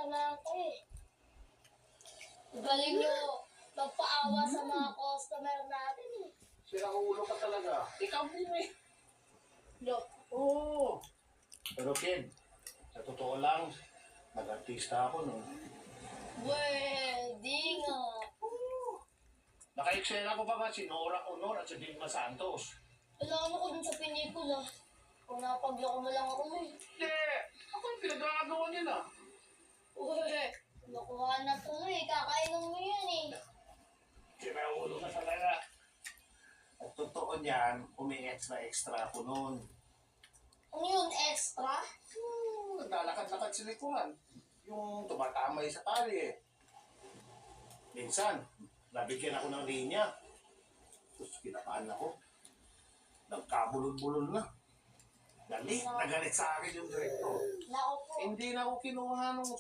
na ako eh. Galing nyo magpaawa sa mga customer natin eh. Sira ulo ka talaga. Ikaw din eh. No. Oo. Pero kid, sa totoo lang, nag-artista ako no. Pwede nga. Naka-eksena ko pa ba si Nora Honor at si Dilma Santos? Alam ko dun sa pelikula. Kung napagloko mo lang ako eh. Hindi! Ako yung pinagkakagawa niya na. Uy, nakuha na tuloy. Kakainom mo yan eh. Sira ulo ka talaga. At totoo niyan, umi-extra ako noon. Ano yun, extra? Naglalakad-lakad sa likuran. Yung tumatamay sa tali eh. Minsan, nabigyan ako ng linya. Tapos kinapaan ako. Nagkabulol-bulol na. Galit, nagalit sa akin yung direktor. Nako po. Hindi na ako kinuha nung